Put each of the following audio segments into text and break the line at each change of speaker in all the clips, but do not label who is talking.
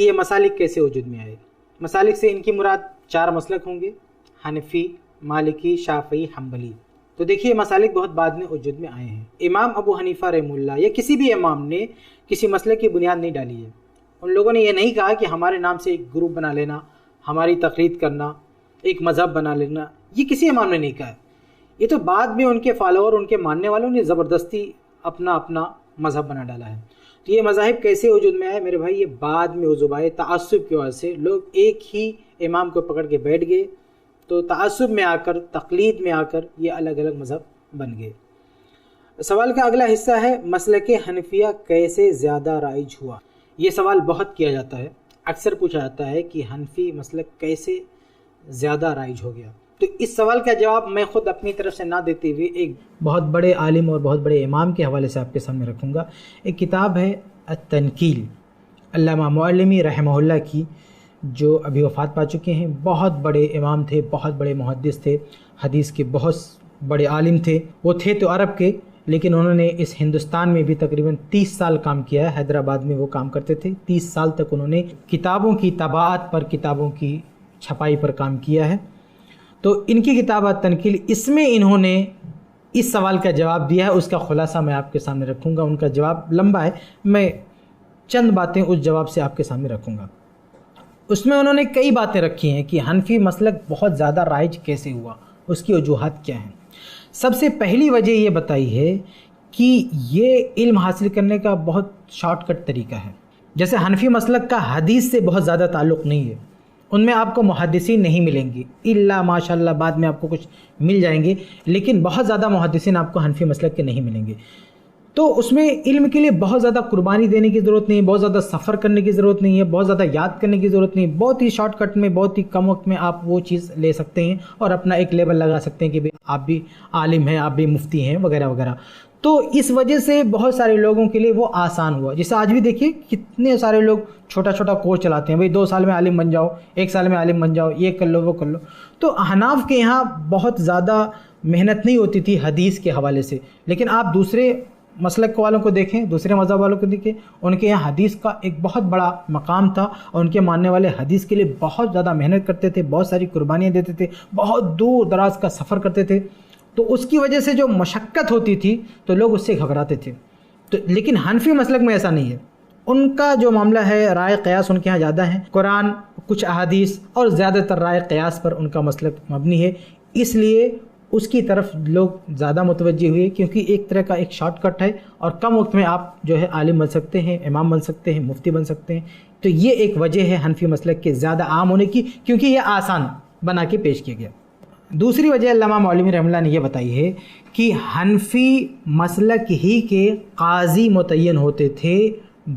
یہ مسالک کیسے وجود میں آئے؟ مسالک سے ان کی مراد 4 مسلک ہوں گے، حنفی، مالکی، شافعی، حنبلی۔ تو دیکھیے مسالک بہت بعد میں وجود میں آئے ہیں۔ امام ابو حنیفہ رحمہ اللہ یا کسی بھی امام نے کسی مسلک کی بنیاد نہیں ڈالی ہے۔ ان لوگوں نے یہ نہیں کہا کہ ہمارے نام سے ایک گروپ بنا لینا، ہماری تقلید کرنا، ایک مذہب بنا لینا، یہ کسی امام نے نہیں کہا ہے۔ یہ تو بعد میں ان کے فالوور، ان کے ماننے والوں نے زبردستی اپنا اپنا مذہب بنا ڈالا ہے۔ تو یہ مذاہب کیسے وجود میں آئے میرے بھائی؟ یہ بعد میں وجود آئے، تعصب کی وجہ سے لوگ ایک ہی امام کو پکڑ کے بیٹھ گئے، تو تعصب میں آ کر، تقلید میں آ کر یہ الگ الگ مذہب بن گئے۔ سوال کا اگلا حصہ ہے مسلک حنفیہ کیسے زیادہ رائج ہوا؟ یہ سوال بہت کیا جاتا ہے، اکثر پوچھا جاتا ہے کہ حنفی مسلک کیسے زیادہ رائج ہو گیا۔ تو اس سوال کا جواب میں خود اپنی طرف سے نہ دیتے ہوئے ایک بہت بڑے عالم اور بہت بڑے امام کے حوالے سے آپ کے سامنے رکھوں گا۔ ایک کتاب ہے التنکیل، علامہ معلمی رحمہ اللہ کی، جو ابھی وفات پا چکے ہیں۔ بہت بڑے امام تھے، بہت بڑے محدث تھے، حدیث کے بہت بڑے عالم تھے۔ وہ تھے تو عرب کے، لیکن انہوں نے اس ہندوستان میں بھی تقریباً 30 سال کام کیا ہے۔ حیدرآباد میں وہ کام کرتے تھے۔ 30 سال تک انہوں نے کتابوں کی طباعت پر، کتابوں کی چھپائی پر کام کیا ہے۔ تو ان کی کتاب التنکیل، اس میں انہوں نے اس سوال کا جواب دیا ہے۔ اس کا خلاصہ میں آپ کے سامنے رکھوں گا۔ ان کا جواب لمبا ہے، میں چند باتیں اس جواب سے آپ کے سامنے رکھوں گا۔ اس میں انہوں نے کئی باتیں رکھی ہیں کہ حنفی مسلک بہت زیادہ رائج کیسے ہوا، اس کی وجوہات کیا ہیں۔ سب سے پہلی وجہ یہ بتائی ہے کہ یہ علم حاصل کرنے کا بہت شارٹ کٹ طریقہ ہے۔ جیسے حنفی مسلک کا حدیث سے بہت زیادہ تعلق نہیں ہے، ان میں آپ کو محدثین نہیں ملیں گے، الا ماشاءاللہ بعد میں آپ کو کچھ مل جائیں گے، لیکن بہت زیادہ محدثین آپ کو حنفی مسلک کے نہیں ملیں گے۔ تو اس میں علم کے لیے بہت زیادہ قربانی دینے کی ضرورت نہیں ہے، بہت زیادہ سفر کرنے کی ضرورت نہیں ہے، بہت زیادہ یاد کرنے کی ضرورت نہیں ہے۔ بہت ہی شارٹ کٹ میں، بہت ہی کم وقت میں آپ وہ چیز لے سکتے ہیں اور اپنا ایک لیبل لگا سکتے ہیں کہ آپ بھی عالم ہیں، آپ بھی مفتی ہیں، وغیرہ وغیرہ۔ تو اس وجہ سے بہت سارے لوگوں کے لیے وہ آسان ہوا۔ جیسے آج بھی دیکھیے کتنے سارے لوگ چھوٹا چھوٹا کورس چلاتے ہیں، بھئی 2 سال میں عالم بن جاؤ، 1 سال میں عالم بن جاؤ، یہ کر لو، وہ کر لو۔ تو احناف کے یہاں بہت زیادہ محنت نہیں ہوتی تھی حدیث کے حوالے سے، لیکن آپ دوسرے مسلک والوں کو دیکھیں، دوسرے مذہب والوں کو دیکھیں، ان کے یہاں حدیث کا ایک بہت بڑا مقام تھا، اور ان کے ماننے والے حدیث کے لیے بہت زیادہ محنت کرتے تھے، بہت ساری قربانیاں دیتے تھے، بہت دور دراز کا سفر کرتے تھے۔ تو اس کی وجہ سے جو مشقت ہوتی تھی تو لوگ اس سے گھبراتے تھے۔ تو لیکن حنفی مسلک میں ایسا نہیں ہے، ان کا جو معاملہ ہے رائے قیاس ان کے ہاں زیادہ ہیں، قرآن، کچھ احادیث اور زیادہ تر رائے قیاس پر ان کا مسلک مبنی ہے، اس لیے اس کی طرف لوگ زیادہ متوجہ ہوئے، کیونکہ ایک طرح کا ایک شارٹ کٹ ہے اور کم وقت میں آپ جو ہے عالم بن سکتے ہیں، امام بن سکتے ہیں، مفتی بن سکتے ہیں۔ تو یہ ایک وجہ ہے حنفی مسلک کے زیادہ عام ہونے کی، کیونکہ یہ آسان بنا کے پیش کیا گیا۔ دوسری وجہ علامہ معلمی رحمہ اللہ نے یہ بتائی ہے کہ حنفی مسلک ہی کے قاضی متعین ہوتے تھے۔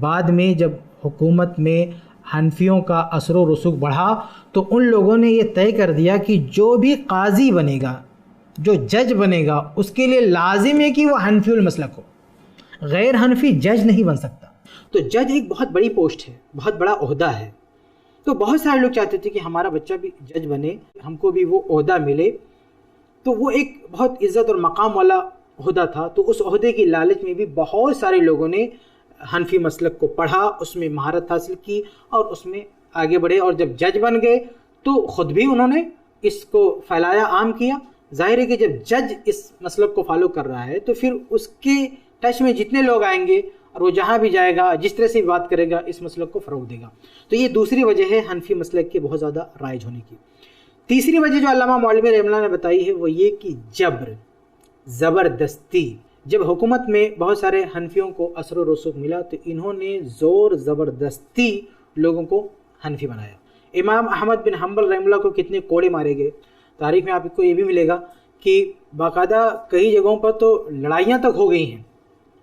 بعد میں جب حکومت میں حنفیوں کا اثر و رسوخ بڑھا تو ان لوگوں نے یہ طے کر دیا کہ جو بھی قاضی بنے گا، جو جج بنے گا، اس کے لیے لازم ہے کہ وہ حنفی المسلک ہو، غیر حنفی جج نہیں بن سکتا۔ تو جج ایک بہت بڑی پوسٹ ہے، بہت بڑا عہدہ ہے۔ تو بہت سارے لوگ چاہتے تھے کہ ہمارا بچہ بھی جج بنے، ہم کو بھی وہ عہدہ ملے۔ تو وہ ایک بہت عزت اور مقام والا عہدہ تھا، تو اس عہدے کی لالچ میں بھی بہت سارے لوگوں نے حنفی مسلک کو پڑھا، اس میں مہارت حاصل کی اور اس میں آگے بڑھے، اور جب جج بن گئے تو خود بھی انہوں نے اس کو پھیلایا، عام کیا۔ ظاہر ہے کہ جب جج اس مسلک کو فالو کر رہا ہے تو پھر اس کے ٹچ میں جتنے لوگ آئیں گے اور وہ جہاں بھی جائے گا، جس طرح سے بھی بات کرے گا، اس مسلک کو فروغ دے گا۔ تو یہ دوسری وجہ ہے حنفی مسلک کے بہت زیادہ رائج ہونے کی۔ تیسری وجہ جو علامہ معلمی رحمہ اللہ نے بتائی ہے وہ یہ کہ جبر، زبردستی، جب حکومت میں بہت سارے حنفیوں کو اثر و رسوخ ملا تو انہوں نے زور زبردستی لوگوں کو حنفی بنایا۔ امام احمد بن حنبل رحمہ اللہ کو کتنے کوڑے مارے گئے، تاریخ میں آپ کو یہ بھی ملے گا کہ باقاعدہ کئی جگہوں پر تو لڑائیاں تک ہو گئی ہیں،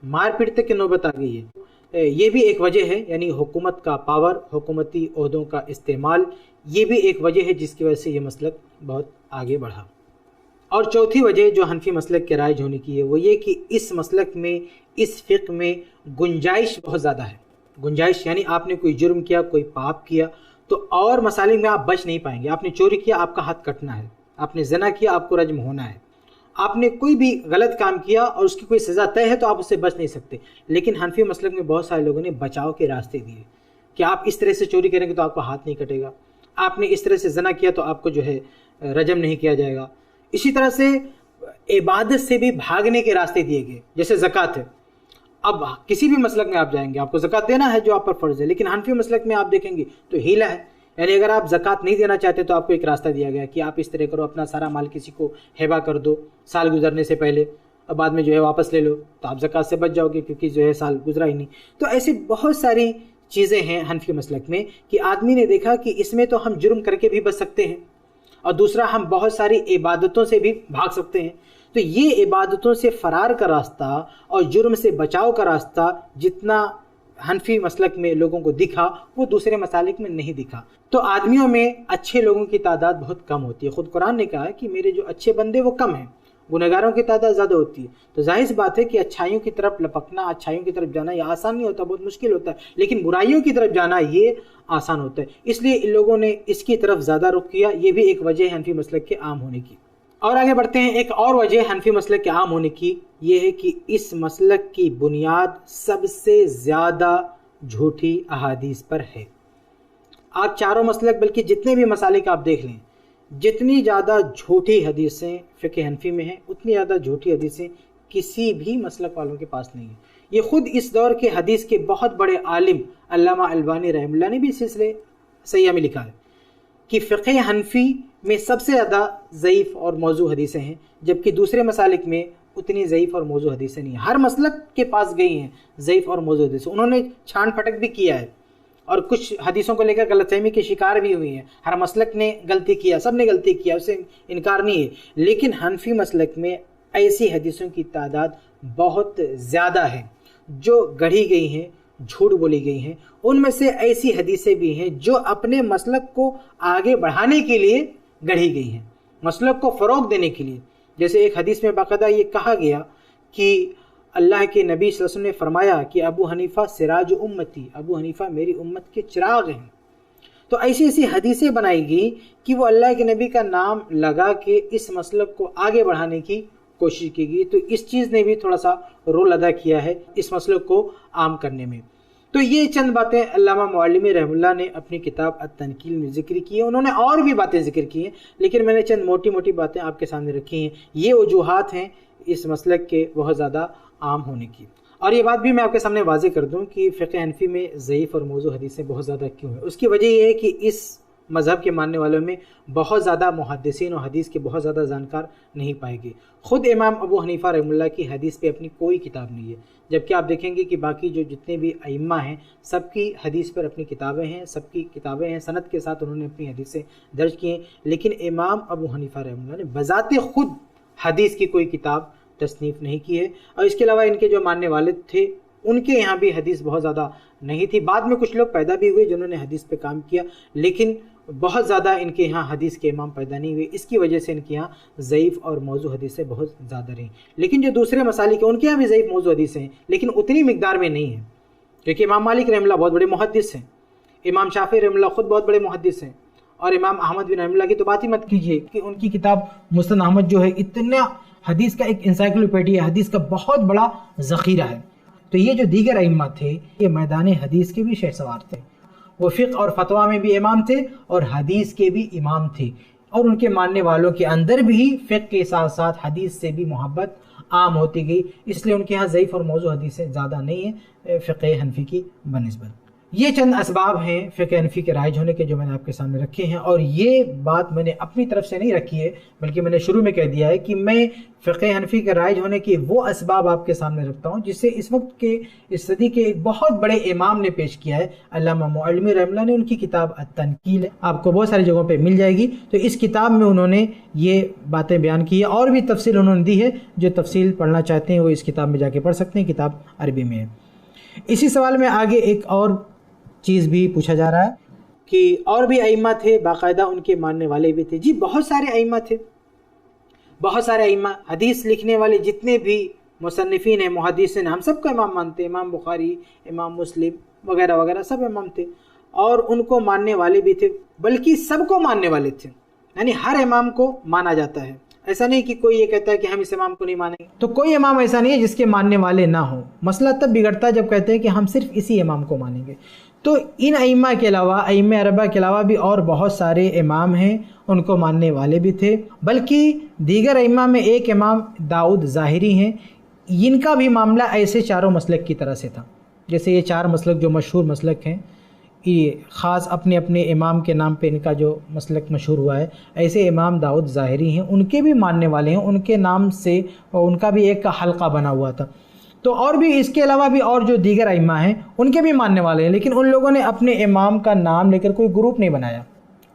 مار پیٹ تک کی نوبت آ گئی ہے۔ یہ بھی ایک وجہ ہے، یعنی حکومت کا پاور، حکومتی عہدوں کا استعمال، یہ بھی ایک وجہ ہے جس کی وجہ سے یہ مسلک بہت آگے بڑھا۔ اور چوتھی وجہ جو حنفی مسلک کے رائج ہونے کی ہے وہ یہ کہ اس مسلک میں، اس فقہ میں گنجائش بہت زیادہ ہے۔ گنجائش یعنی آپ نے کوئی جرم کیا، کوئی پاپ کیا تو اور مسالک میں آپ بچ نہیں پائیں گے۔ آپ نے چوری کیا، آپ کا ہاتھ کٹنا ہے، آپ نے زنا کیا، آپ کو رجم ہونا ہے، آپ نے کوئی بھی غلط کام کیا اور اس کی کوئی سزا طے ہے تو آپ اس سے بچ نہیں سکتے۔ لیکن حنفی مسلک میں بہت سارے لوگوں نے بچاؤ کے راستے دیے، کہ آپ اس طرح سے چوری کریں گے تو آپ کو ہاتھ نہیں کٹے گا، آپ نے اس طرح سے زنا کیا تو آپ کو جو ہے رجم نہیں کیا جائے گا۔ اسی طرح سے عبادت سے بھی بھاگنے کے راستے دیے گئے، جیسے زکوٰۃ ہے۔ اب کسی بھی مسلک میں آپ جائیں گے آپ کو زکوٰۃ دینا ہے جو آپ پر فرض ہے، لیکن حنفی مسلک میں آپ دیکھیں گے تو ہیلا ہے، یعنی اگر آپ زکوٰۃ نہیں دینا چاہتے تو آپ کو ایک راستہ دیا گیا کہ آپ اس طرح کرو، اپنا سارا مال کسی کو ہیبہ کر دو سال گزرنے سے پہلے، اور بعد میں جو ہے واپس لے لو تو آپ زکوٰۃ سے بچ جاؤ گے، کیونکہ جو ہے سال گزرا ہی نہیں۔ تو ایسی بہت ساری چیزیں ہیں حنفی مسلک میں کہ آدمی نے دیکھا کہ اس میں تو ہم جرم کر کے بھی بچ سکتے ہیں، اور دوسرا ہم بہت ساری عبادتوں سے بھی بھاگ سکتے ہیں۔ تو یہ عبادتوں سے فرار کا راستہ اور جرم سے بچاؤ کا راستہ جتنا حنفی مسلک میں لوگوں کو دکھا وہ دوسرے مسالک میں نہیں دکھا۔ تو آدمیوں میں اچھے لوگوں کی تعداد بہت کم ہوتی ہے، خود قرآن نے کہا ہے کہ میرے جو اچھے بندے وہ کم ہیں، گنہگاروں کی تعداد زیادہ ہوتی ہے۔ تو ظاہر سی بات ہے کہ اچھائیوں کی طرف لپکنا، اچھائیوں کی طرف جانا یہ آسان نہیں ہوتا، بہت مشکل ہوتا ہے، لیکن برائیوں کی طرف جانا یہ آسان ہوتا ہے۔ اس لیے ان لوگوں نے اس کی طرف زیادہ رخ کیا، یہ بھی ایک وجہ ہے حنفی مسلک کے عام ہونے کی۔ اور آگے بڑھتے ہیں، ایک اور وجہ حنفی مسلک کے عام ہونے کی یہ ہے کہ اس مسلک کی بنیاد سب سے زیادہ جھوٹی احادیث پر ہے۔ آپ چاروں مسلک بلکہ جتنے بھی مسالک آپ دیکھ لیں، جتنی زیادہ جھوٹی حدیثیں فقہ حنفی میں ہیں اتنی زیادہ جھوٹی حدیثیں کسی بھی مسلک والوں کے پاس نہیں ہیں۔ یہ خود اس دور کے حدیث کے بہت بڑے عالم علامہ البانی رحمہ اللہ نے بھی سلسلے صحیحہ میں لکھا ہے کہ فقہ حنفی میں سب سے زیادہ ضعیف اور موضوع حدیثیں ہیں، جبکہ دوسرے مسالک میں اتنی ضعیف اور موضوع حدیثیں نہیں ہیں۔ ہر مسلک کے پاس گئی ہیں ضعیف اور موضوع حدیثیں، انہوں نے چھان پھٹک بھی کیا ہے اور کچھ حدیثوں کو لے کر غلط فہمی کے شکار بھی ہوئی ہیں۔ ہر مسلک نے غلطی کیا، سب نے غلطی کیا، اس سے انکار نہیں ہے، لیکن حنفی مسلک میں ایسی حدیثوں کی تعداد بہت زیادہ ہے جو گڑھی گئی ہیں، جھوٹ بولی گئی ہیں۔ ان میں سے ایسی حدیثیں بھی ہیں جو اپنے مسلک کو آگے بڑھانے کے لیے گڑھی گئی ہیں، مسلک کو فروغ دینے کے لیے۔ جیسے ایک حدیث میں باقاعدہ یہ کہا گیا کہ اللہ کے نبی صلی اللہ علیہ وسلم نے فرمایا کہ ابو حنیفہ سراج امتی، ابو حنیفہ میری امت کے چراغ ہیں۔ تو ایسی ایسی حدیثیں بنائی گئی کہ وہ اللہ کے نبی کا نام لگا کے اس مسلک کو آگے بڑھانے کی کوشش کی گئی۔ تو اس چیز نے بھی تھوڑا سا رول ادا کیا ہے اس مسلک کو عام کرنے میں۔ تو یہ چند باتیں علامہ معلمی رحمہ اللہ نے اپنی کتاب التنکیل میں ذکر کی ہیں، انہوں نے اور بھی باتیں ذکر کی ہیں، لیکن میں نے چند موٹی موٹی باتیں آپ کے سامنے رکھی ہیں۔ یہ وجوہات ہیں اس مسلک کے بہت زیادہ عام ہونے کی۔ اور یہ بات بھی میں آپ کے سامنے واضح کر دوں کہ فقہ حنفی میں ضعیف اور موضوع حدیثیں بہت زیادہ کیوں ہیں۔ اس کی وجہ یہ ہے کہ اس مذہب کے ماننے والوں میں بہت زیادہ محدثین اور حدیث کے بہت زیادہ جانکار نہیں پائے گے۔ خود امام ابو حنیفہ رحمہ اللہ کی حدیث پہ اپنی کوئی کتاب نہیں ہے، جبکہ آپ دیکھیں گے کہ باقی جو جتنے بھی ائمہ ہیں سب کی حدیث پر اپنی کتابیں ہیں، سب کی کتابیں ہیں، سند کے ساتھ انہوں نے اپنی حدیثیں درج کی ہیں، لیکن امام ابو حنیفہ رحمہ اللہ نے بذات خود حدیث کی کوئی کتاب تصنیف نہیں کی ہے۔ اور اس کے علاوہ ان کے جو ماننے والے تھے ان کے یہاں بھی حدیث بہت زیادہ نہیں تھی۔ بعد میں کچھ لوگ پیدا بھی ہوئے جنہوں نے حدیث پہ کام کیا، لیکن بہت زیادہ ان کے یہاں حدیث کے امام پیدا نہیں ہوئے، اس کی وجہ سے ان کے یہاں ضعیف اور موضوع حدیثیں بہت زیادہ رہیں۔ لیکن جو دوسرے مسالک ہیں ان کے یہاں بھی ضعیف موضوع حدیثیں ہیں، لیکن اتنی مقدار میں نہیں ہیں، کیونکہ امام مالک رحمہ اللہ بہت بڑے محدث ہیں، امام شافعی رحمہ اللہ خود بہت بڑے محدث ہیں، اور امام احمد بن رحمہ اللہ کی تو بات ہی مت کیجیے کہ ان کی کتاب مسند احمد جو ہے اتنا حدیث کا ایک انسائکلوپیڈیا، حدیث کا بہت بڑا ذخیرہ ہے۔ تو یہ جو دیگر ائمہ تھے یہ میدان حدیث کے بھی شہ سوار تھے، وہ فقہ اور فتویٰ میں بھی امام تھے اور حدیث کے بھی امام تھے، اور ان کے ماننے والوں کے اندر بھی فقہ کے ساتھ ساتھ حدیث سے بھی محبت عام ہوتی گئی، اس لیے ان کے ہاں ضعیف اور موضوع حدیثیں زیادہ نہیں ہیں فقہ حنفی کی بنسبت۔ یہ چند اسباب ہیں فقہ حنفی کے رائج ہونے کے جو میں نے آپ کے سامنے رکھے ہیں، اور یہ بات میں نے اپنی طرف سے نہیں رکھی ہے بلکہ میں نے شروع میں کہہ دیا ہے کہ میں فقہ حنفی کے رائج ہونے کے وہ اسباب آپ کے سامنے رکھتا ہوں جسے اس وقت کے اس صدی کے ایک بہت بڑے امام نے پیش کیا ہے، علامہ معلمی رحمہ اللہ نے۔ ان کی کتاب التنکیل ہے، آپ کو بہت ساری جگہوں پہ مل جائے گی۔ تو اس کتاب میں انہوں نے یہ باتیں بیان کی ہے، اور بھی تفصیل انہوں نے دی ہے، جو تفصیل پڑھنا چاہتے ہیں وہ اس کتاب میں جا کے پڑھ سکتے ہیں، کتاب عربی میں ہے۔ اسی سوال میں آگے ایک اور چیز بھی پوچھا جا رہا ہے کہ اور بھی ائمہ تھے، باقاعدہ ان کے ماننے والے بھی تھے۔ جی بہت سارے ائمہ تھے، بہت سارے ائمہ، حدیث لکھنے والے جتنے بھی مصنفین ہیں، محدثین ہیں، ہم سب کو امام مانتے ہیں، امام بخاری، امام مسلم وغیرہ وغیرہ سب امام تھے، اور ان کو ماننے والے بھی تھے، بلکہ سب کو ماننے والے تھے، یعنی ہر امام کو مانا جاتا ہے۔ ایسا نہیں کہ کوئی یہ کہتا ہے کہ ہم اس امام کو نہیں مانیں گے، تو کوئی امام ایسا نہیں ہے جس کے ماننے والے نہ ہوں۔ مسئلہ تب بگڑتا ہے جب کہتے ہیں کہ ہم صرف اسی امام کو مانیں گے۔ تو ان ائمہ کے علاوہ، ائمہ اربعہ کے علاوہ بھی اور بہت سارے امام ہیں، ان کو ماننے والے بھی تھے، بلکہ دیگر ائمہ میں ایک امام داؤد ظاہری ہیں، ان کا بھی معاملہ ایسے چاروں مسلک کی طرح سے تھا۔ جیسے یہ چار مسلک جو مشہور مسلک ہیں، یہ خاص اپنے اپنے امام کے نام پہ ان کا جو مسلک مشہور ہوا ہے، ایسے امام داؤد ظاہری ہیں، ان کے بھی ماننے والے ہیں، ان کے نام سے ان کا بھی ایک حلقہ بنا ہوا تھا۔ تو اور بھی اس کے علاوہ بھی اور جو دیگر ائمہ ہیں ان کے بھی ماننے والے ہیں، لیکن ان لوگوں نے اپنے امام کا نام لے کر کوئی گروپ نہیں بنایا،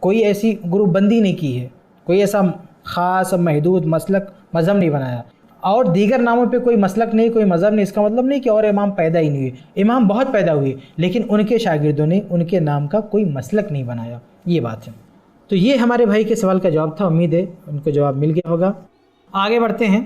کوئی ایسی گروپ بندی نہیں کی ہے، کوئی ایسا خاص محدود مسلک مذہب نہیں بنایا، اور دیگر ناموں پہ کوئی مسلک نہیں، کوئی مذہب نہیں۔ اس کا مطلب نہیں کہ اور امام پیدا ہی نہیں ہوئے، امام بہت پیدا ہوئے، لیکن ان کے شاگردوں نے ان کے نام کا کوئی مسلک نہیں بنایا، یہ بات ہے۔ تو یہ ہمارے بھائی کے سوال کا جواب تھا، امید ہے ان کو جواب مل گیا ہوگا۔ آگے بڑھتے ہیں۔